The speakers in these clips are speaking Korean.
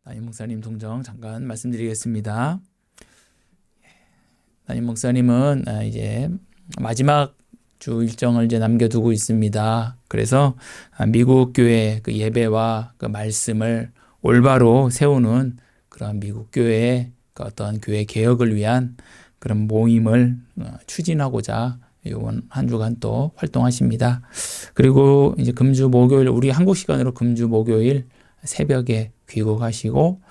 담임 목사님 동정 잠깐 말씀드리겠습니다. 담임 목사님은 이제 마지막 주 일정을 이제 남겨두고 있습니다. 그래서 미국 교회 그 예배와 그 말씀을 올바로 세우는 그런 미국 교회의 그 어떤 교회 개혁을 위한 그런 모임을 추진하고자 이번 한 주간 또 활동하십니다. 그리고 이제 금주 목요일, 우리 한국 시간으로 금주 목요일 새벽에 귀국하시고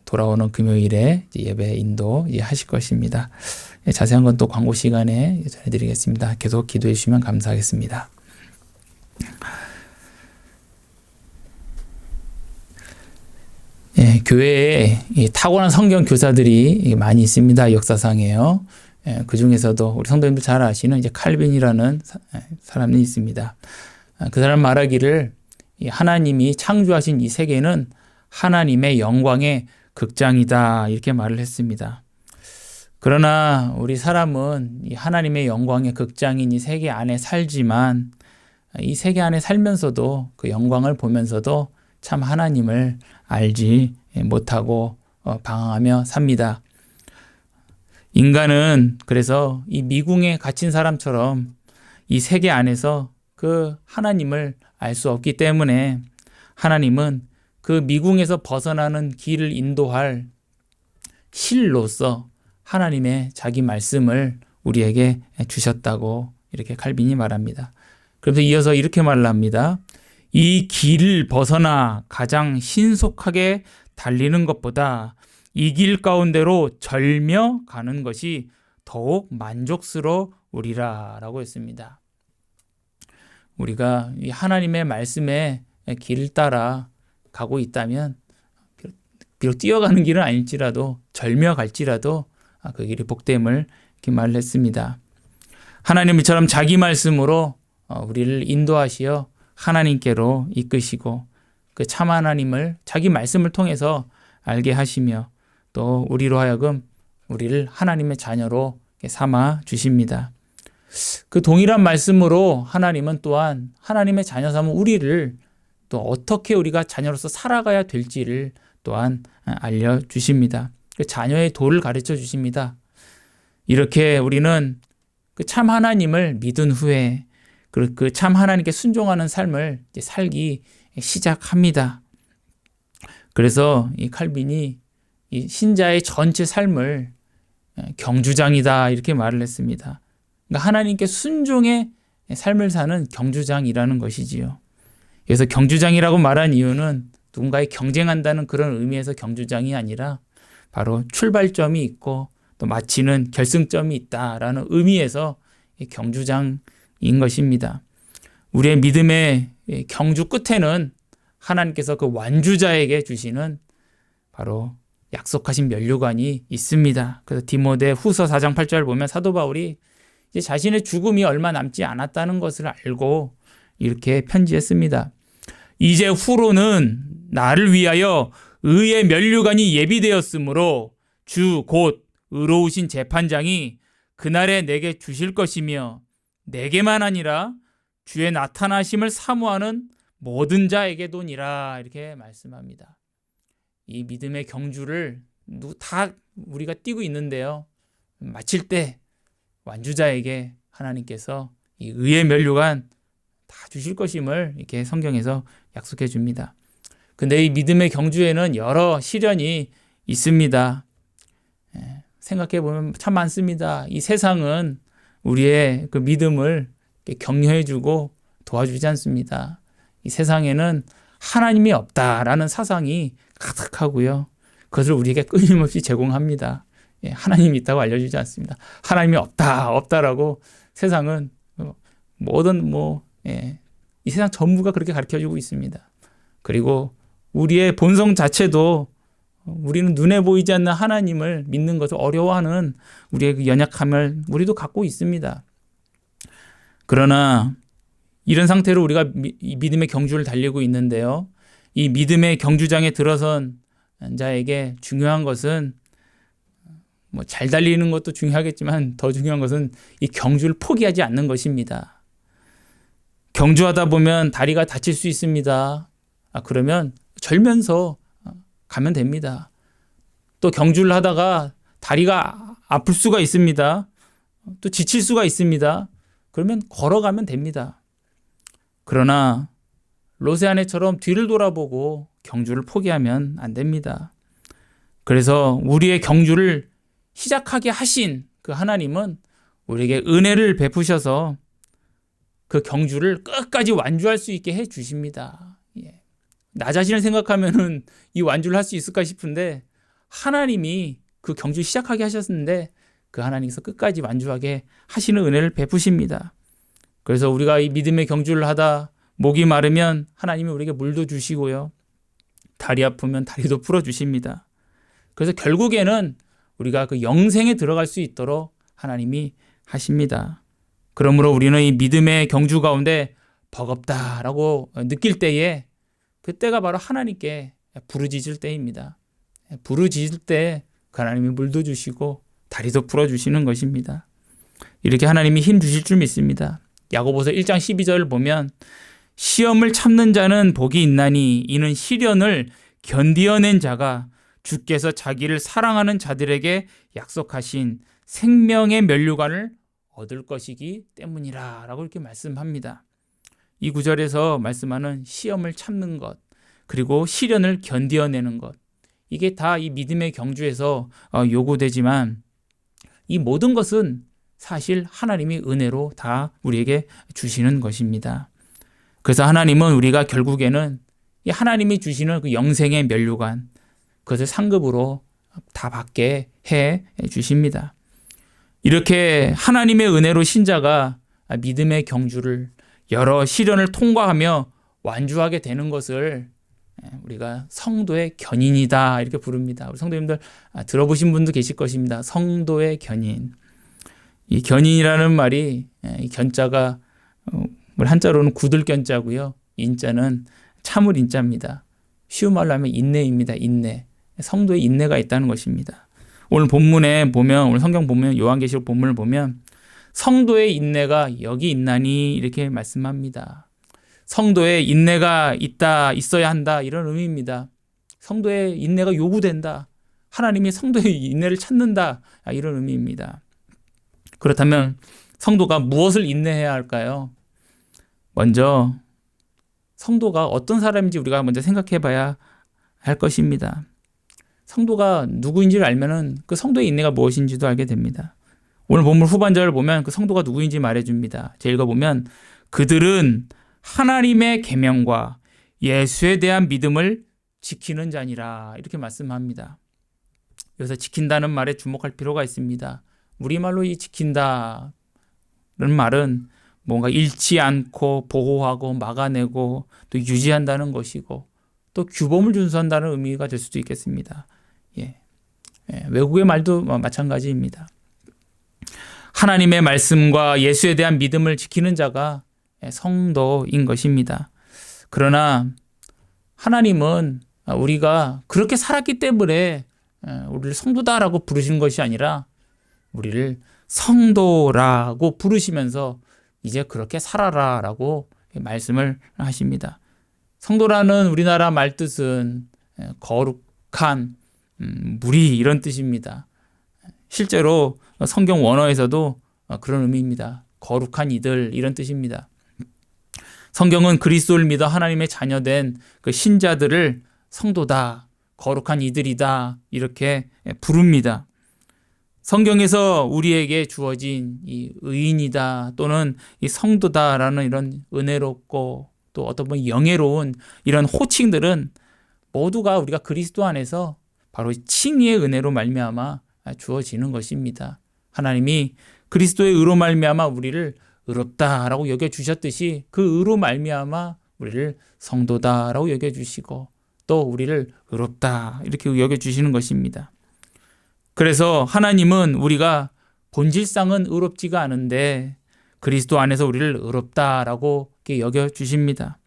돌아오는 금요일에 예배 인도 하실 것입니다. 자세한 건 또 광고 시간에 전해드리겠습니다. 계속 기도해 주시면 감사하겠습니다. 교회에 타고난 성경 교사들이 많이 있습니다. 역사상에요. 그 중에서도 우리 성도님들 잘 아시는 이제 칼빈이라는 사람이 있습니다. 그 사람 말하기를 하나님이 창조하신 이 세계는 하나님의 영광의 극장이다 이렇게 말을 했습니다. 그러나 우리 사람은 이 하나님의 영광의 극장인 이 세계 안에 살지만 이 세계 안에 살면서도 그 영광을 보면서도 참 하나님을 알지 못하고 방황하며 삽니다. 인간은 그래서 이 미궁에 갇힌 사람처럼 이 세계 안에서 그 하나님을 알 수 없기 때문에 하나님은 그 미궁에서 벗어나는 길을 인도할 실로서 하나님의 자기 말씀을 우리에게 주셨다고 이렇게 칼빈이 말합니다. 그래서 이어서 이렇게 말을 합니다. 이 길을 벗어나 가장 신속하게 달리는 것보다 이 길 가운데로 절며 가는 것이 더욱 만족스러우리라 라고 했습니다. 우리가 이 하나님의 말씀의 길을 따라 가고 있다면 비록 뛰어가는 길은 아닐지라도 절며 갈지라도 그 길이 복됨을 이렇게 말을 했습니다. 하나님은 이처럼 자기 말씀으로 우리를 인도하시어 하나님께로 이끄시고 그 참 하나님을 자기 말씀을 통해서 알게 하시며 또 우리로 하여금 우리를 하나님의 자녀로 삼아 주십니다. 그 동일한 말씀으로 하나님은 또한 하나님의 자녀 삼은 우리를 또 어떻게 우리가 자녀로서 살아가야 될지를 또한 알려주십니다. 그 자녀의 도를 가르쳐 주십니다. 이렇게 우리는 그 참 하나님을 믿은 후에 그 참 하나님께 순종하는 삶을 이제 살기 시작합니다. 그래서 이 칼빈이 이 신자의 전체 삶을 경주장이다 이렇게 말을 했습니다. 그러니까 하나님께 순종의 삶을 사는 경주장이라는 것이지요. 그래서 경주장이라고 말한 이유는 누군가에 경쟁한다는 그런 의미에서 경주장이 아니라 바로 출발점이 있고 또 마치는 결승점이 있다라는 의미에서 경주장인 것입니다. 우리의 믿음의 경주 끝에는 하나님께서 그 완주자에게 주시는 바로 약속하신 면류관이 있습니다. 그래서 디모데 후서 4장 8절 보면 사도 바울이 이제 자신의 죽음이 얼마 남지 않았다는 것을 알고 이렇게 편지했습니다. 이제 후로는 나를 위하여 의의 면류관이 예비되었으므로 주 곧 의로우신 재판장이 그날에 내게 주실 것이며 내게만 아니라 주의 나타나심을 사모하는 모든 자에게도니라 이렇게 말씀합니다. 이 믿음의 경주를 다 우리가 뛰고 있는데요. 마칠 때 완주자에게 하나님께서 이 의의 면류관 다 주실 것임을 이렇게 성경에서 약속해 줍니다. 근데 이 믿음의 경주에는 여러 시련이 있습니다. 생각해 보면 참 많습니다. 이 세상은 우리의 그 믿음을 격려해 주고 도와주지 않습니다. 이 세상에는 하나님이 없다라는 사상이 가득하고요. 그것을 우리에게 끊임없이 제공합니다. 하나님이 있다고 알려주지 않습니다. 하나님이 없다라고 세상은 모든 이 세상 전부가 그렇게 가르쳐주고 있습니다. 그리고 우리의 본성 자체도 우리는 눈에 보이지 않는 하나님을 믿는 것을 어려워하는 우리의 그 연약함을 우리도 갖고 있습니다. 그러나 이런 상태로 우리가 믿음의 경주를 달리고 있는데요. 이 믿음의 경주장에 들어선 자에게 중요한 것은 잘 달리는 것도 중요하겠지만 더 중요한 것은 이 경주를 포기하지 않는 것입니다. 경주하다 보면 다리가 다칠 수 있습니다. 그러면 절면서 가면 됩니다. 또 경주를 하다가 다리가 아플 수가 있습니다. 또 지칠 수가 있습니다. 그러면 걸어가면 됩니다. 그러나 롯의 아내처럼 뒤를 돌아보고 경주를 포기하면 안 됩니다. 그래서 우리의 경주를 시작하게 하신 그 하나님은 우리에게 은혜를 베푸셔서 그 경주를 끝까지 완주할 수 있게 해 주십니다. 나 자신을 생각하면은 이 완주를 할 수 있을까 싶은데 하나님이 그 경주 시작하게 하셨는데 그 하나님께서 끝까지 완주하게 하시는 은혜를 베푸십니다. 그래서 우리가 이 믿음의 경주를 하다 목이 마르면 하나님이 우리에게 물도 주시고요. 다리 아프면 다리도 풀어주십니다. 그래서 결국에는 우리가 그 영생에 들어갈 수 있도록 하나님이 하십니다. 그러므로 우리는 이 믿음의 경주 가운데 버겁다라고 느낄 때에 그때가 바로 하나님께 부르짖을 때입니다. 부르짖을 때 그 하나님이 물도 주시고 다리도 풀어주시는 것입니다. 이렇게 하나님이 힘 주실 줄 믿습니다. 야고보서 1장 12절을 보면 시험을 참는 자는 복이 있나니 이는 시련을 견디어낸 자가 주께서 자기를 사랑하는 자들에게 약속하신 생명의 면류관을 얻을 것이기 때문이라 라고 이렇게 말씀합니다. 이 구절에서 말씀하는 시험을 참는 것 그리고 시련을 견디어내는 것 이게 다 이 믿음의 경주에서 요구되지만 이 모든 것은 사실 하나님이 은혜로 다 우리에게 주시는 것입니다. 그래서 하나님은 우리가 결국에는 이 하나님이 주시는 그 영생의 면류관 그것을 상급으로 다 받게 해 주십니다. 이렇게 하나님의 은혜로 신자가 믿음의 경주를 여러 시련을 통과하며 완주하게 되는 것을 우리가 성도의 견인이다 이렇게 부릅니다. 우리 성도님들 들어보신 분도 계실 것입니다. 성도의 견인. 이 견인이라는 말이 이 견자가 한자로는 굳을 견자고요. 인자는 참을 인자입니다. 쉬운 말로 하면 인내입니다. 인내. 성도의 인내가 있다는 것입니다. 오늘 본문에 보면 오늘 성경 보면 요한계시록 본문을 보면 성도의 인내가 여기 있나니 이렇게 말씀합니다. 성도의 인내가 있어야 한다 이런 의미입니다. 성도의 인내가 요구된다. 하나님이 성도의 인내를 찾는다 이런 의미입니다. 그렇다면 성도가 무엇을 인내해야 할까요? 먼저 성도가 어떤 사람인지 우리가 먼저 생각해 봐야 할 것입니다. 성도가 누구인지를 알면은 그 성도의 인내가 무엇인지도 알게 됩니다. 오늘 본문 후반절을 보면 그 성도가 누구인지 말해줍니다. 제가 읽어보면 그들은 하나님의 계명과 예수에 대한 믿음을 지키는 자니라 이렇게 말씀합니다. 여기서 지킨다는 말에 주목할 필요가 있습니다. 우리말로 이 지킨다는 말은 뭔가 잃지 않고 보호하고 막아내고 또 유지한다는 것이고 또 규범을 준수한다는 의미가 될 수도 있겠습니다. 외국의 말도 마찬가지입니다. 하나님의 말씀과 예수에 대한 믿음을 지키는 자가 성도인 것입니다. 그러나 하나님은 우리가 그렇게 살았기 때문에 우리를 성도다라고 부르시는 것이 아니라 우리를 성도라고 부르시면서 이제 그렇게 살아라라고 말씀을 하십니다. 성도라는 우리나라 말뜻은 거룩한 무리 이런 뜻입니다. 실제로 성경 원어에서도 그런 의미입니다. 거룩한 이들 이런 뜻입니다. 성경은 그리스도를 믿어 하나님의 자녀된 그 신자들을 성도다, 거룩한 이들이다 이렇게 부릅니다. 성경에서 우리에게 주어진 이 의인이다 또는 이 성도다라는 이런 은혜롭고 또 어떤 분 영예로운 이런 호칭들은 모두가 우리가 그리스도 안에서 바로 칭의의 은혜로 말미암아 주어지는 것입니다. 하나님이 그리스도의 의로 말미암아 우리를 의롭다라고 여겨주셨듯이 그 의로 말미암아 우리를 성도다라고 여겨주시고 또 우리를 의롭다 이렇게 여겨주시는 것입니다. 그래서 하나님은 우리가 본질상은 의롭지가 않은데 그리스도 안에서 우리를 의롭다라고 여겨주십니다.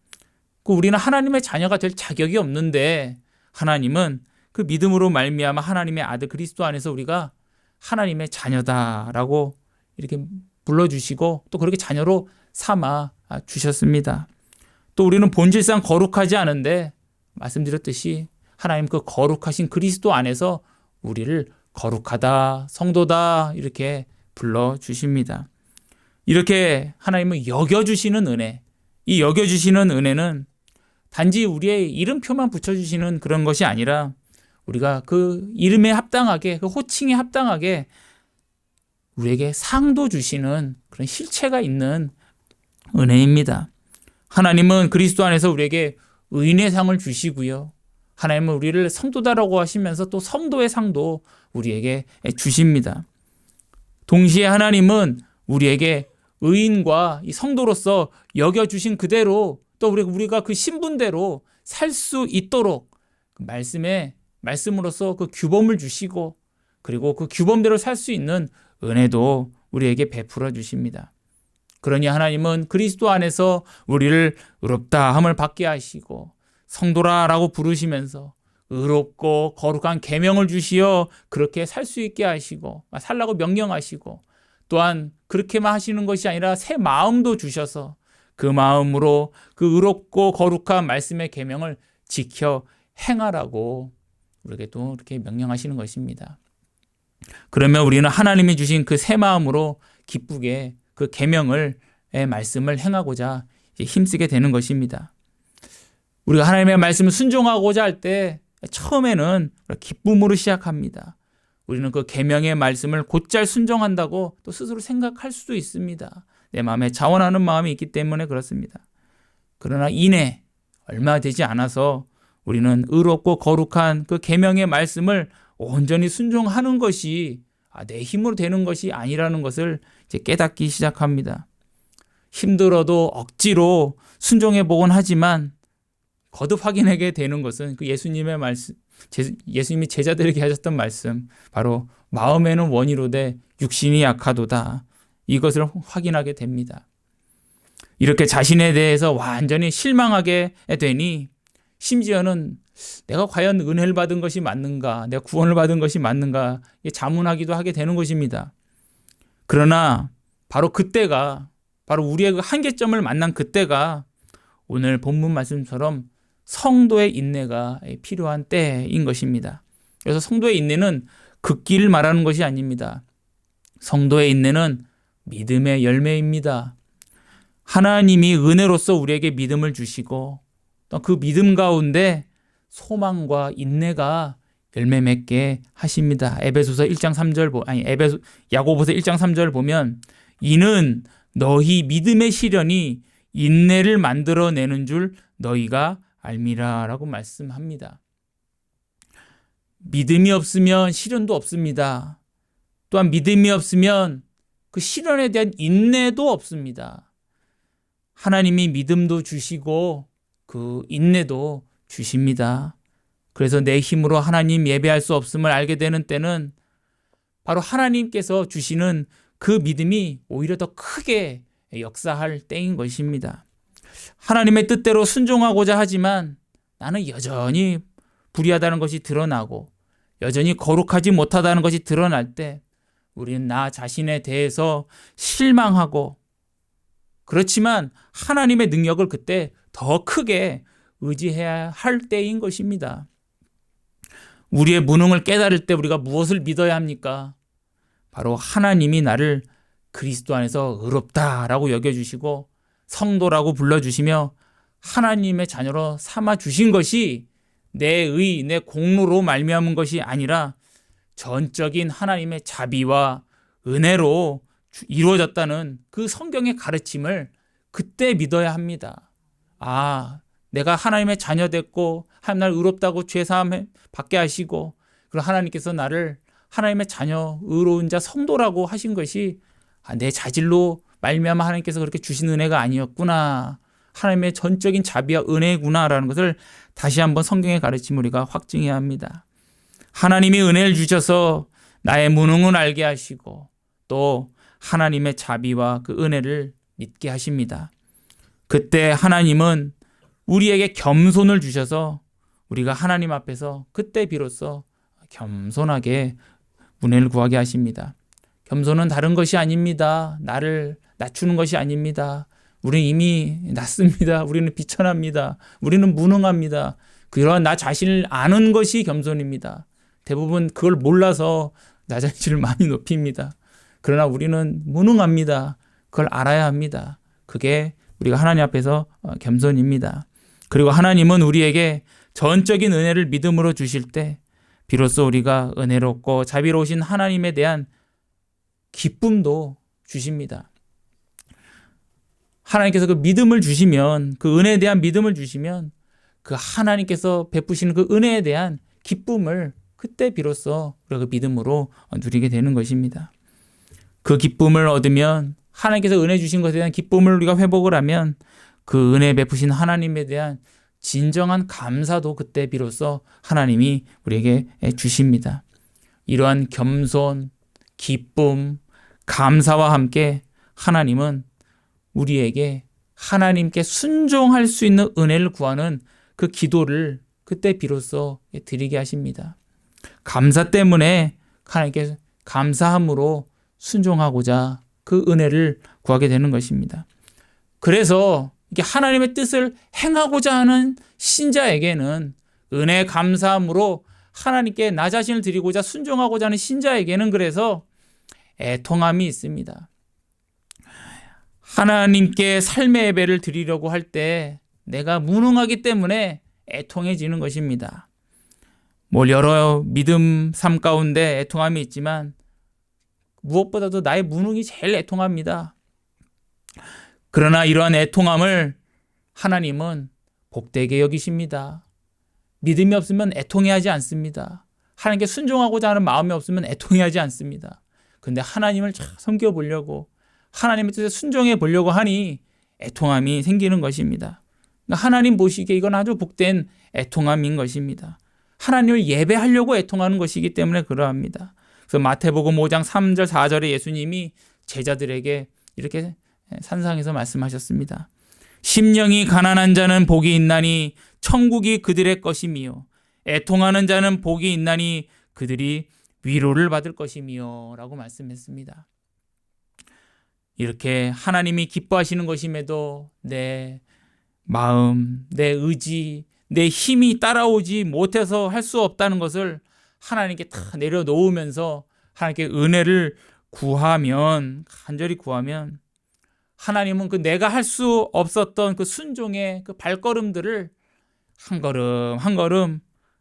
우리는 하나님의 자녀가 될 자격이 없는데 하나님은 그 믿음으로 말미암아 하나님의 아들 그리스도 안에서 우리가 하나님의 자녀다라고 이렇게 불러주시고 또 그렇게 자녀로 삼아 주셨습니다. 또 우리는 본질상 거룩하지 않은데 말씀드렸듯이 하나님 그 거룩하신 그리스도 안에서 우리를 거룩하다, 성도다 이렇게 불러주십니다. 이렇게 하나님은 여겨주시는 은혜, 이 여겨주시는 은혜는 단지 우리의 이름표만 붙여주시는 그런 것이 아니라 우리가 그 이름에 합당하게, 그 호칭에 합당하게 우리에게 상도 주시는 그런 실체가 있는 은혜입니다. 하나님은 그리스도 안에서 우리에게 의인의 상을 주시고요. 하나님은 우리를 성도다라고 하시면서 또 성도의 상도 우리에게 주십니다. 동시에 하나님은 우리에게 의인과 이 성도로서 여겨주신 그대로 또 우리가 그 신분대로 살 수 있도록 말씀으로서 그 규범을 주시고 그리고 그 규범대로 살 수 있는 은혜도 우리에게 베풀어 주십니다. 그러니 하나님은 그리스도 안에서 우리를 의롭다함을 받게 하시고 성도라라고 부르시면서 의롭고 거룩한 계명을 주시어 그렇게 살 수 있게 하시고 살라고 명령하시고 또한 그렇게만 하시는 것이 아니라 새 마음도 주셔서 그 마음으로 그 의롭고 거룩한 말씀의 계명을 지켜 행하라고 우리에게 또 이렇게 명령하시는 것입니다. 그러면 우리는 하나님이 주신 그 새 마음으로 기쁘게 그 계명을 말씀을 행하고자 힘쓰게 되는 것입니다. 우리가 하나님의 말씀을 순종하고자 할 때 처음에는 기쁨으로 시작합니다. 우리는 그 계명의 말씀을 곧잘 순종한다고 또 스스로 생각할 수도 있습니다. 내 마음에 자원하는 마음이 있기 때문에 그렇습니다. 그러나 이내 얼마 되지 않아서 우리는 의롭고 거룩한 그 계명의 말씀을 온전히 순종하는 것이 내 힘으로 되는 것이 아니라는 것을 이제 깨닫기 시작합니다. 힘들어도 억지로 순종해 보곤 하지만 거듭 확인하게 되는 것은 그 예수님의 말씀, 예수님이 제자들에게 하셨던 말씀, 바로 마음에는 원이로되 육신이 약하도다. 이것을 확인하게 됩니다. 이렇게 자신에 대해서 완전히 실망하게 되니 심지어는 내가 과연 은혜를 받은 것이 맞는가, 내가 구원을 받은 것이 맞는가 자문하기도 하게 되는 것입니다. 그러나 바로 그때가, 바로 우리의 그 한계점을 만난 그때가 오늘 본문 말씀처럼 성도의 인내가 필요한 때인 것입니다. 그래서 성도의 인내는 극기를 말하는 것이 아닙니다. 성도의 인내는 믿음의 열매입니다. 하나님이 은혜로서 우리에게 믿음을 주시고 또 그 믿음 가운데 소망과 인내가 열매 맺게 하십니다. 야고보서 1장 3절 보면 이는 너희 믿음의 시련이 인내를 만들어내는 줄 너희가 알미라라고 말씀합니다. 믿음이 없으면 시련도 없습니다. 또한 믿음이 없으면 그 시련에 대한 인내도 없습니다. 하나님이 믿음도 주시고 그 인내도 주십니다. 그래서 내 힘으로 하나님 예배할 수 없음을 알게 되는 때는 바로 하나님께서 주시는 그 믿음이 오히려 더 크게 역사할 때인 것입니다. 하나님의 뜻대로 순종하고자 하지만 나는 여전히 불의하다는 것이 드러나고 여전히 거룩하지 못하다는 것이 드러날 때 우리는 나 자신에 대해서 실망하고 그렇지만 하나님의 능력을 그때 더 크게 의지해야 할 때인 것입니다. 우리의 무능을 깨달을 때 우리가 무엇을 믿어야 합니까? 바로 하나님이 나를 그리스도 안에서 의롭다라고 여겨주시고 성도라고 불러주시며 하나님의 자녀로 삼아주신 것이 내 의, 내 공로로 말미암은 것이 아니라 전적인 하나님의 자비와 은혜로 이루어졌다는 그 성경의 가르침을 그때 믿어야 합니다. 내가 하나님의 자녀 됐고 하나님 나를 의롭다고 죄사함 받게 하시고 그리고 하나님께서 나를 하나님의 자녀, 의로운 자, 성도라고 하신 것이 내 자질로 말미암아 하나님께서 그렇게 주신 은혜가 아니었구나. 하나님의 전적인 자비와 은혜구나라는 것을 다시 한번 성경의 가르침을 우리가 확증해야 합니다. 하나님이 은혜를 주셔서 나의 무능을 알게 하시고 또 하나님의 자비와 그 은혜를 믿게 하십니다. 그때 하나님은 우리에게 겸손을 주셔서 우리가 하나님 앞에서 그때 비로소 겸손하게 은혜를 구하게 하십니다. 겸손은 다른 것이 아닙니다. 나를 낮추는 것이 아닙니다. 우리는 이미 낮습니다. 우리는 비천합니다. 우리는 무능합니다. 그러한 나 자신을 아는 것이 겸손입니다. 대부분 그걸 몰라서 나 자신을 많이 높입니다. 그러나 우리는 무능합니다. 그걸 알아야 합니다. 그게 우리가 하나님 앞에서 겸손입니다. 그리고 하나님은 우리에게 전적인 은혜를 믿음으로 주실 때 비로소 우리가 은혜롭고 자비로우신 하나님에 대한 기쁨도 주십니다. 하나님께서 그 믿음을 주시면, 그 은혜에 대한 믿음을 주시면 그 하나님께서 베푸시는 그 은혜에 대한 기쁨을 그때 비로소 우리가 그 믿음으로 누리게 되는 것입니다. 그 기쁨을 얻으면, 하나님께서 은혜 주신 것에 대한 기쁨을 우리가 회복을 하면 그 은혜 베푸신 하나님에 대한 진정한 감사도 그때 비로소 하나님이 우리에게 주십니다. 이러한 겸손, 기쁨, 감사와 함께 하나님은 우리에게 하나님께 순종할 수 있는 은혜를 구하는 그 기도를 그때 비로소 드리게 하십니다. 감사 때문에 하나님께 감사함으로 순종하고자 그 은혜를 구하게 되는 것입니다. 그래서 이게 하나님의 뜻을 행하고자 하는 신자에게는, 은혜 감사함으로 하나님께 나 자신을 드리고자 순종하고자 하는 신자에게는 그래서 애통함이 있습니다. 하나님께 삶의 예배를 드리려고 할 때 내가 무능하기 때문에 애통해지는 것입니다. 여러 믿음 삶 가운데 애통함이 있지만 무엇보다도 나의 무능이 제일 애통합니다. 그러나 이러한 애통함을 하나님은 복되게 여기십니다. 믿음이 없으면 애통해하지 않습니다. 하나님께 순종하고자 하는 마음이 없으면 애통해하지 않습니다. 근데 하나님을 잘 섬겨보려고, 하나님의 뜻에 순종해 보려고 하니 애통함이 생기는 것입니다. 하나님 보시기에 이건 아주 복된 애통함인 것입니다. 하나님을 예배하려고 애통하는 것이기 때문에 그러합니다. 그래서 마태복음 5장 3절 4절에 예수님이 제자들에게 이렇게 산상에서 말씀하셨습니다. 심령이 가난한 자는 복이 있나니 천국이 그들의 것이며 애통하는 자는 복이 있나니 그들이 위로를 받을 것이며 라고 말씀했습니다. 이렇게 하나님이 기뻐하시는 것임에도 내 마음, 내 의지, 내 힘이 따라오지 못해서 할 수 없다는 것을 하나님께 다 내려놓으면서 하나님께 은혜를 구하면, 간절히 구하면 하나님은 그 내가 할 수 없었던 그 순종의 그 발걸음들을 한 걸음 한 걸음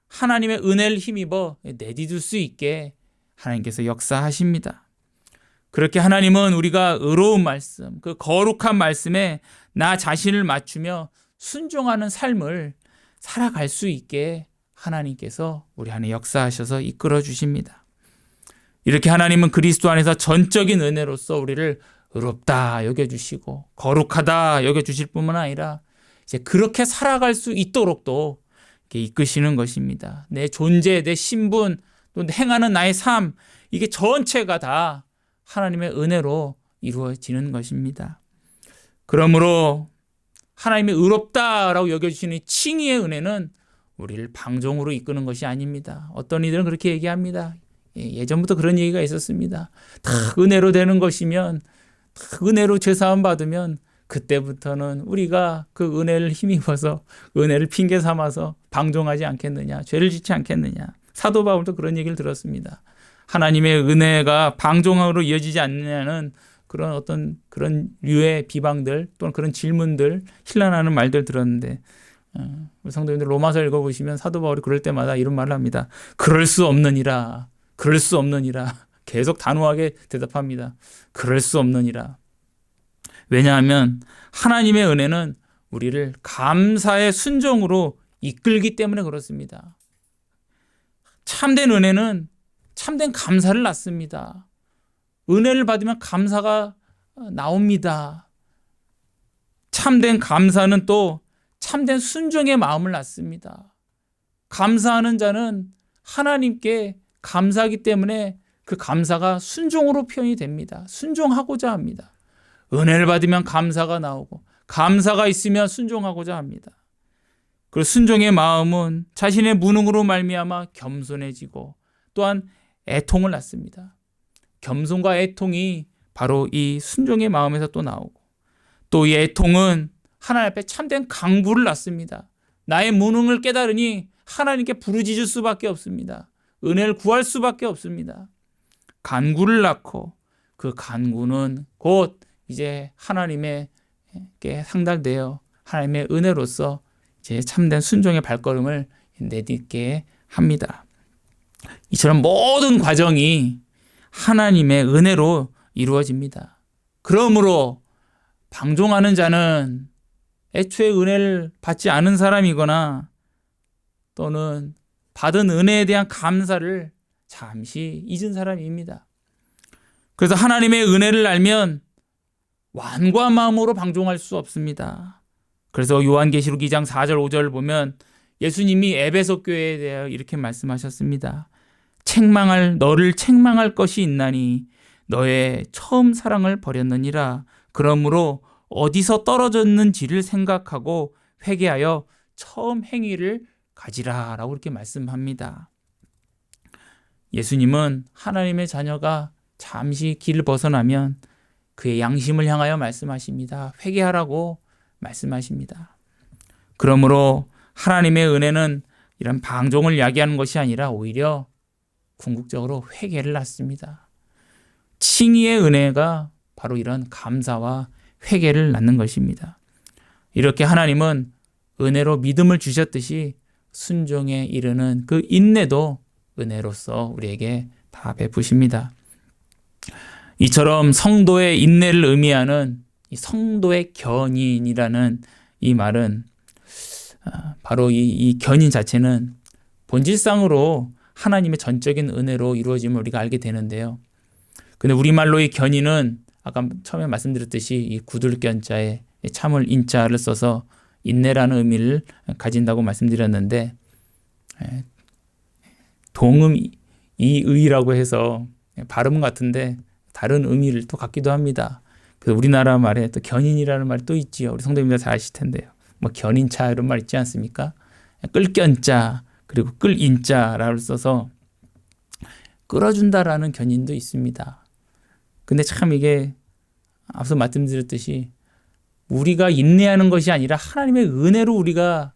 하나님의 은혜를 힘입어 내디딜 수 있게 하나님께서 역사하십니다. 그렇게 하나님은 우리가 의로운 말씀, 그 거룩한 말씀에 나 자신을 맞추며 순종하는 삶을 살아갈 수 있게 하나님께서 우리 안에 역사하셔서 이끌어 주십니다. 이렇게 하나님은 그리스도 안에서 전적인 은혜로서 우리를 의롭다 여겨주시고 거룩하다 여겨주실 뿐만 아니라 이제 그렇게 살아갈 수 있도록 또 이끄시는 것입니다. 내 존재, 내 신분, 또 행하는 나의 삶, 이게 전체가 다 하나님의 은혜로 이루어지는 것입니다. 그러므로 하나님이 의롭다라고 여겨주시는 칭의의 은혜는 우리를 방종으로 이끄는 것이 아닙니다. 어떤 이들은 그렇게 얘기합니다. 예전부터 그런 얘기가 있었습니다. 다 은혜로 되는 것이면, 다 은혜로 죄사함 받으면 그때부터는 우리가 그 은혜를 힘입어서 은혜를 핑계 삼아서 방종하지 않겠느냐, 죄를 짓지 않겠느냐. 사도 바울도 그런 얘기를 들었습니다. 하나님의 은혜가 방종으로 이어지지 않느냐는 그런 어떤 그런 류의 비방들 또는 그런 질문들, 힐난하는 말들 들었는데 우리 성도님들 로마서 읽어보시면 사도 바울이 그럴 때마다 이런 말을 합니다. 그럴 수 없느니라. 그럴 수 없느니라. 계속 단호하게 대답합니다. 그럴 수 없느니라. 왜냐하면 하나님의 은혜는 우리를 감사의 순종으로 이끌기 때문에 그렇습니다. 참된 은혜는 참된 감사를 낳습니다. 은혜를 받으면 감사가 나옵니다. 참된 감사는 또 참된 순종의 마음을 낳습니다. 감사하는 자는 하나님께 감사하기 때문에 그 감사가 순종으로 표현이 됩니다. 순종하고자 합니다. 은혜를 받으면 감사가 나오고 감사가 있으면 순종하고자 합니다. 그 순종의 마음은 자신의 무능으로 말미암아 겸손해지고 또한 애통을 낳습니다. 겸손과 애통이 바로 이 순종의 마음에서 또 나오고 또 이 애통은 하나님 앞에 참된 강구를 낳습니다. 나의 무능을 깨달으니 하나님께 부르짖을 수밖에 없습니다. 은혜를 구할 수밖에 없습니다. 간구를 낳고 그 간구는 곧 이제 하나님께 상달되어 하나님의 은혜로서 이제 참된 순종의 발걸음을 내딛게 합니다. 이처럼 모든 과정이 하나님의 은혜로 이루어집니다. 그러므로 방종하는 자는 애초에 은혜를 받지 않은 사람이거나 또는 받은 은혜에 대한 감사를 잠시 잊은 사람입니다. 그래서 하나님의 은혜를 알면 완고한 마음으로 방종할 수 없습니다. 그래서 요한계시록 2장 4절 5절을 보면 예수님이 에베소 교회에 대하여 이렇게 말씀하셨습니다. 너를 책망할 것이 있나니 너의 처음 사랑을 버렸느니라. 그러므로 어디서 떨어졌는지를 생각하고 회개하여 처음 행위를 가지라 라고 이렇게 말씀합니다. 예수님은 하나님의 자녀가 잠시 길을 벗어나면 그의 양심을 향하여 말씀하십니다. 회개하라고 말씀하십니다. 그러므로 하나님의 은혜는 이런 방종을 야기하는 것이 아니라 오히려 궁극적으로 회개를 낳습니다. 칭의의 은혜가 바로 이런 감사와 회개를 낳는 것입니다. 이렇게 하나님은 은혜로 믿음을 주셨듯이 순종에 이르는 그 인내도 은혜로서 우리에게 다 베푸십니다. 이처럼 성도의 인내를 의미하는 이 성도의 견인이라는 이 말은 바로 이 견인 자체는 본질상으로 하나님의 전적인 은혜로 이루어짐을 우리가 알게 되는데요. 근데 우리말로의 견인은 아까 처음에 말씀드렸듯이 이 구들견자에 참을 인자를 써서 인내라는 의미를 가진다고 말씀드렸는데 동음 이의라고 해서 발음 같은데 다른 의미를 또 갖기도 합니다. 그래서 우리나라 말에 또 견인이라는 말이 또 있지요. 우리 성도님들 잘 아실 텐데요. 뭐 견인차 이런 말 있지 않습니까? 끌견자 그리고 끌인자라고 써서 끌어준다라는 견인도 있습니다. 근데 참 이게 앞서 말씀드렸듯이 우리가 인내하는 것이 아니라 하나님의 은혜로 우리가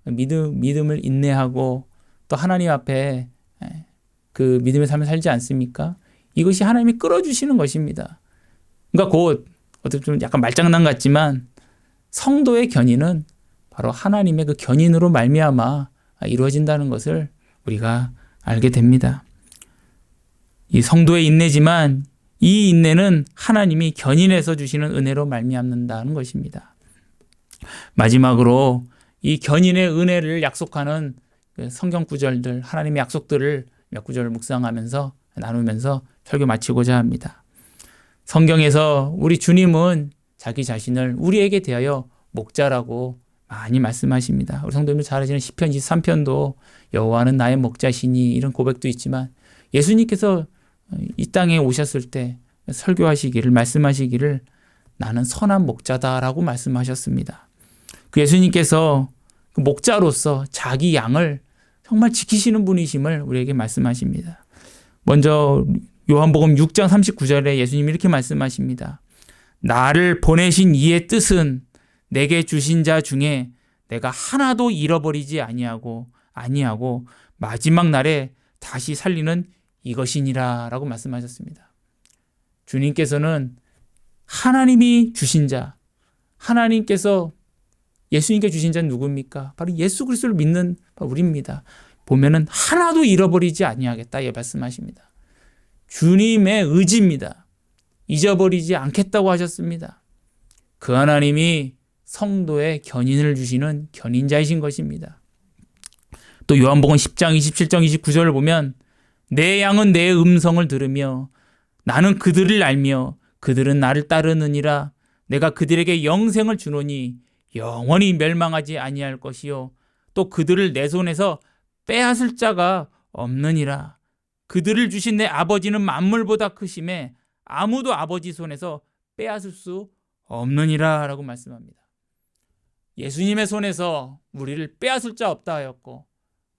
믿음을 인내하고 또 하나님 앞에 그 믿음의 삶을 살지 않습니까? 이것이 하나님이 끌어주시는 것입니다. 그러니까 곧 어떻게 좀 약간 말장난 같지만 성도의 견인은 바로 하나님의 그 견인으로 말미암아 이루어진다는 것을 우리가 알게 됩니다. 이 성도의 인내지만 이 인내는 하나님이 견인해서 주시는 은혜로 말미암는다는 것입니다. 마지막으로 이 견인의 은혜를 약속하는 성경 구절들, 하나님의 약속들을 몇 구절을 묵상하면서 나누면서 설교 마치고자 합니다. 성경에서 우리 주님은 자기 자신을 우리에게 대하여 목자라고 많이 말씀하십니다. 우리 성도님들 잘 아시는 시편 23편도 여호와는 나의 목자시니 이런 고백도 있지만 예수님께서 이 땅에 오셨을 때 설교하시기를 말씀하시기를 나는 선한 목자다라고 말씀하셨습니다. 그 예수님께서 그 목자로서 자기 양을 정말 지키시는 분이심을 우리에게 말씀하십니다. 먼저 요한복음 6장 39절에 예수님이 이렇게 말씀하십니다. 나를 보내신 이의 뜻은 내게 주신 자 중에 내가 하나도 잃어버리지 아니하고 마지막 날에 다시 살리는 이것이니라 라고 말씀하셨습니다. 주님께서는 하나님이 주신 자, 하나님께서 예수님께 주신 자는 누굽니까? 바로 예수 그리스도를 믿는 우리입니다. 보면은 하나도 잃어버리지 아니하겠다 이 말씀하십니다. 주님의 의지입니다. 잊어버리지 않겠다고 하셨습니다. 그 하나님이 성도의 견인을 주시는 견인자이신 것입니다. 또 요한복음 10장 27장 29절을 보면 내 양은 내 음성을 들으며 나는 그들을 알며 그들은 나를 따르느니라. 내가 그들에게 영생을 주노니 영원히 멸망하지 아니할 것이요 또 그들을 내 손에서 빼앗을 자가 없느니라. 그들을 주신 내 아버지는 만물보다 크심에 아무도 아버지 손에서 빼앗을 수 없느니라 라고 말씀합니다. 예수님의 손에서 우리를 빼앗을 자 없다 하였고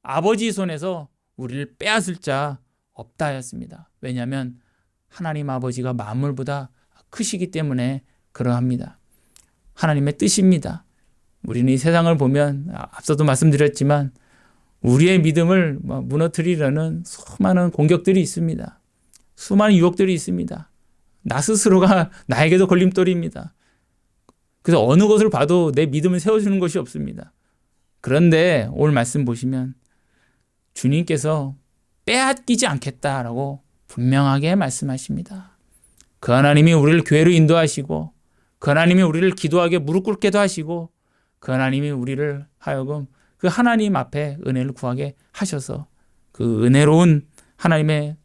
아버지 손에서 우리를 빼앗을 자 없다 하였습니다. 왜냐하면 하나님 아버지가 만물보다 크시기 때문에 그러합니다. 하나님의 뜻입니다. 우리는 이 세상을 보면 앞서도 말씀드렸지만 우리의 믿음을 무너뜨리려는 수많은 공격들이 있습니다. 수많은 유혹들이 있습니다. 나 스스로가 나에게도 걸림돌입니다. 그래서 어느 것을 봐도 내 믿음을 세워주는 것이 없습니다. 그런데 오늘 말씀 보시면 주님께서 빼앗기지 않겠다라고 분명하게 말씀하십니다. 그 하나님이 우리를 교회로 인도하시고 그 하나님이 우리를 기도하게 무릎 꿇게도 하시고 그 하나님이 우리를 하여금 그 하나님 앞에 은혜를 구하게 하셔서 그 은혜로운 하나님의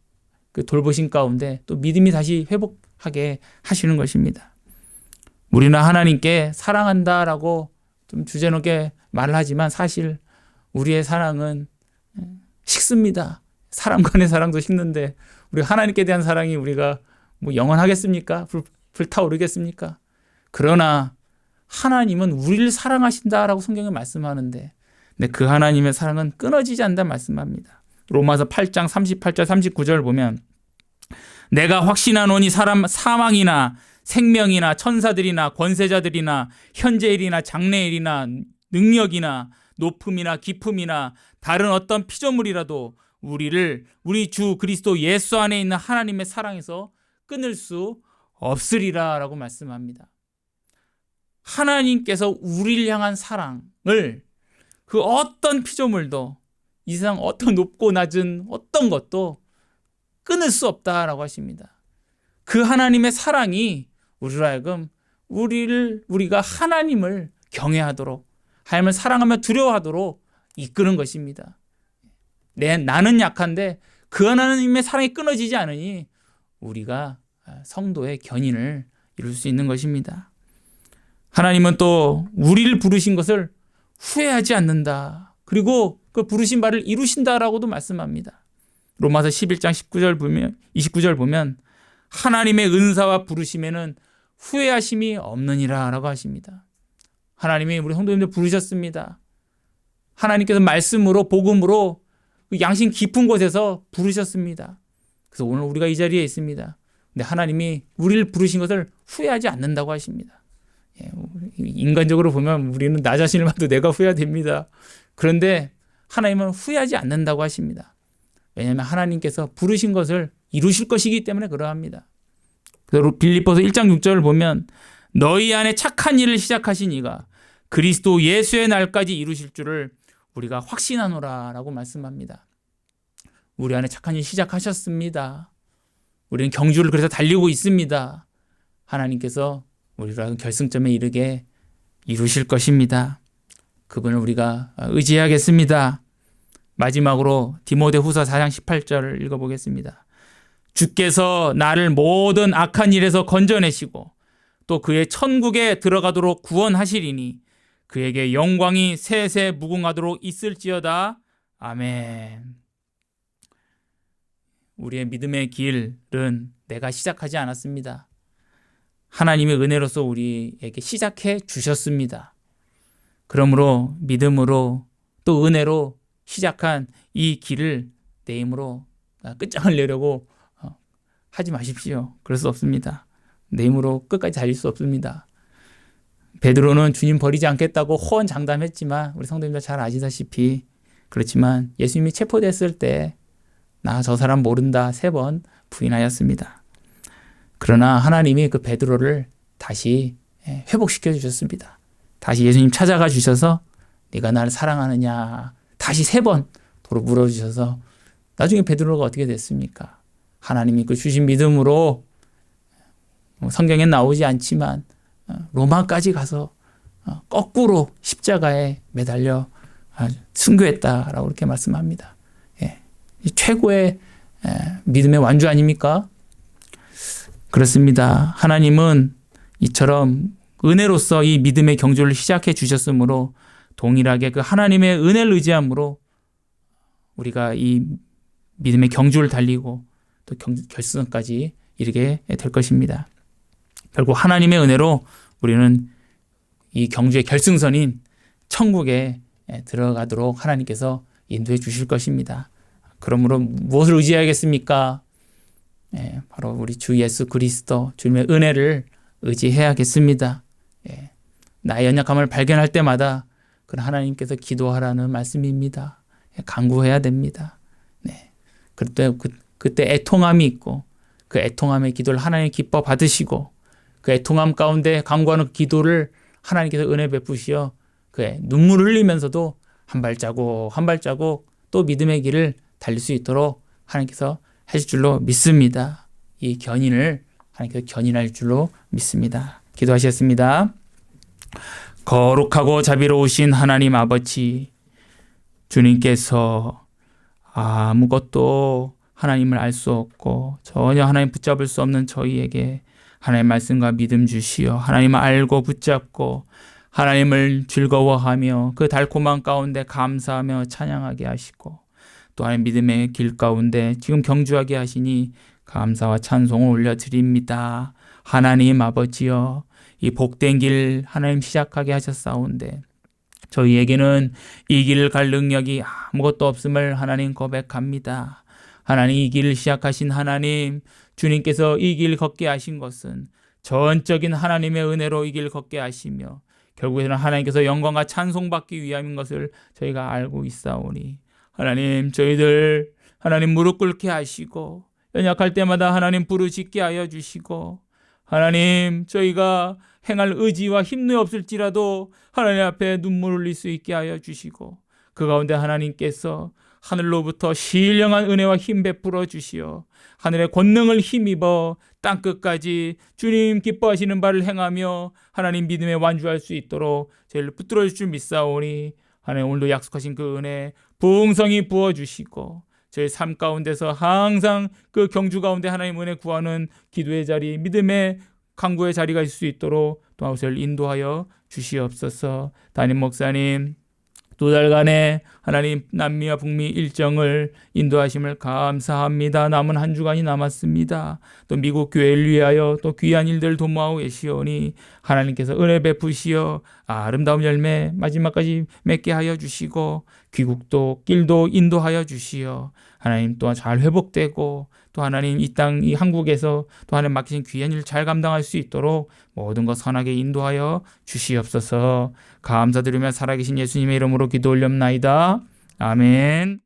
그 돌보심 가운데 또 믿음이 다시 회복하게 하시는 것입니다. 우리는 하나님께 사랑한다라고 좀 주제넘게 말을 하지만 사실 우리의 사랑은 식습니다. 사람 간의 사랑도 식는데 우리 하나님께 대한 사랑이 우리가 뭐 영원하겠습니까? 불타오르겠습니까? 그러나 하나님은 우리를 사랑하신다라고 성경에 말씀하는데 근데 그 하나님의 사랑은 끊어지지 않는다 말씀합니다. 로마서 8장 38절 39절 보면 내가 확신하노니 사망이나 생명이나 천사들이나 권세자들이나 현재일이나 장래일이나 능력이나 높음이나 깊음이나 다른 어떤 피조물이라도 우리 주 그리스도 예수 안에 있는 하나님의 사랑에서 끊을 수 없으리라 라고 말씀합니다. 하나님께서 우리를 향한 사랑을 그 어떤 피조물도 이 세상 어떤 높고 낮은 어떤 것도 끊을 수 없다라고 하십니다. 그 하나님의 사랑이 우리로 하여금 우리가 하나님을 경외하도록 하나님을 사랑하며 두려워하도록 이끄는 것입니다. 나는 약한데 그 하나님의 사랑이 끊어지지 않으니 우리가 성도의 견인을 이룰 수 있는 것입니다. 하나님은 또 우리를 부르신 것을 후회하지 않는다. 그리고 그 부르신 바를 이루신다라고도 말씀합니다. 로마서 11장 29절 보면 하나님의 은사와 부르심에는 후회하심이 없느니라 라고 하십니다. 하나님이 우리 성도님들 부르셨습니다. 하나님께서 말씀으로 복음으로 그 양심 깊은 곳에서 부르셨습니다. 그래서 오늘 우리가 이 자리에 있습니다. 근데 하나님이 우리를 부르신 것을 후회하지 않는다고 하십니다. 인간적으로 보면 우리는 나 자신을 봐도 내가 후회됩니다. 그런데 하나님은 후회하지 않는다고 하십니다. 왜냐하면 하나님께서 부르신 것을 이루실 것이기 때문에 그러합니다. 그리고 빌립보서 1장 6절을 보면 너희 안에 착한 일을 시작하신 이가 그리스도 예수의 날까지 이루실 줄을 우리가 확신하노라 라고 말씀합니다. 우리 안에 착한 일 시작하셨습니다. 우리는 경주를 그래서 달리고 있습니다. 하나님께서 우리를 결승점에 이르게 이루실 것입니다. 그분을 우리가 의지해야겠습니다. 마지막으로 디모데후서 4장 18절을 읽어보겠습니다. 주께서 나를 모든 악한 일에서 건져내시고 또 그의 천국에 들어가도록 구원하시리니 그에게 영광이 세세 무궁하도록 있을지어다. 아멘. 우리의 믿음의 길은 내가 시작하지 않았습니다. 하나님의 은혜로서 우리에게 시작해 주셨습니다. 그러므로 믿음으로 또 은혜로 시작한 이 길을 내 힘으로 끝장을 내려고 하지 마십시오. 그럴 수 없습니다. 내 힘으로 끝까지 달릴 수 없습니다. 베드로는 주님 버리지 않겠다고 호언장담했지만 우리 성도님들 잘 아시다시피 그렇지만 예수님이 체포됐을 때 나 저 사람 모른다 3번 부인하였습니다. 그러나 하나님이 그 베드로를 다시 회복시켜 주셨습니다. 다시 예수님 찾아가 주셔서 네가 나를 사랑하느냐 다시 3번 도로 물어주셔서 나중에 베드로가 어떻게 됐습니까? 하나님이 그 주신 믿음으로 성경에 나오지 않지만 로마까지 가서 거꾸로 십자가에 매달려 순교했다라고 이렇게 말씀합니다. 최고의 믿음의 완주 아닙니까? 그렇습니다. 하나님은 이처럼 은혜로서 이 믿음의 경주를 시작해 주셨으므로 동일하게 그 하나님의 은혜를 의지함으로 우리가 이 믿음의 경주를 달리고 또 결승까지 이르게 될 것입니다. 결국 하나님의 은혜로 우리는 이 경주의 결승선인 천국에 들어가도록 하나님께서 인도해 주실 것입니다. 그러므로 무엇을 의지해야겠습니까? 바로 우리 주 예수 그리스도 주님의 은혜를 의지해야겠습니다. 나의 연약함을 발견할 때마다 그런 하나님께서 기도하라는 말씀입니다. 간구해야 됩니다. 네. 그때 애통함이 있고 그 애통함의 기도를 하나님 기뻐 받으시고 그 애통함 가운데 간구하는 그 기도를 하나님께서 은혜 베푸시어 그 눈물 흘리면서도 한 발자국 한 발자국 또 믿음의 길을 달릴 수 있도록 하나님께서 하실 줄로 믿습니다. 이 견인을 하나님께서 견인할 줄로 믿습니다. 기도하셨습니다. 거룩하고 자비로우신 하나님 아버지, 주님께서 아무것도 하나님을 알 수 없고 전혀 하나님 붙잡을 수 없는 저희에게 하나님의 말씀과 믿음 주시어 하나님을 알고 붙잡고 하나님을 즐거워하며 그 달콤한 가운데 감사하며 찬양하게 하시고 또 하나님 믿음의 길 가운데 지금 경주하게 하시니 감사와 찬송을 올려드립니다. 하나님 아버지여, 이 복된 길 하나님 시작하게 하셨사온데 저희에게는 이 길을 갈 능력이 아무것도 없음을 하나님 고백합니다. 하나님 이 길을 시작하신 하나님, 주님께서 이 길 걷게 하신 것은 전적인 하나님의 은혜로 이 길 걷게 하시며 결국에는 하나님께서 영광과 찬송받기 위함인 것을 저희가 알고 있사오니 하나님, 저희들 하나님 무릎 꿇게 하시고 연약할 때마다 하나님 부르짖게 하여 주시고 하나님, 저희가 행할 의지와 힘이 없을지라도 하나님 앞에 눈물 흘릴 수 있게 하여 주시고 그 가운데 하나님께서 하늘로부터 신령한 은혜와 힘 베풀어 주시어 하늘의 권능을 힘입어 땅끝까지 주님 기뻐하시는 바를 행하며 하나님 믿음에 완주할 수 있도록 저희를 붙들어 줄 줄 믿사오니 하나님 오늘도 약속하신 그 은혜 풍성히 부어주시고 저희 삶 가운데서 항상 그 경주 가운데 하나님 은혜 구하는 기도의 자리, 믿음의 간구의 자리가 있을 수 있도록 또 저희를 인도하여 주시옵소서. 담임 목사님 2달간의 하나님 남미와 북미 일정을 인도하심을 감사합니다. 남은 한 주간이 남았습니다. 또 미국 교회를 위하여 또 귀한 일들 도모하고 계시오니 하나님께서 은혜 베푸시어 아름다운 열매 마지막까지 맺게 하여 주시고 귀국도 길도 인도하여 주시어 하나님 또한 잘 회복되고 또 하나님 이 땅 이 한국에서 또 하나님 맡기신 귀한 일 잘 감당할 수 있도록 모든 것 선하게 인도하여 주시옵소서. 감사드리며 살아계신 예수님의 이름으로 기도 올렵나이다. 아멘.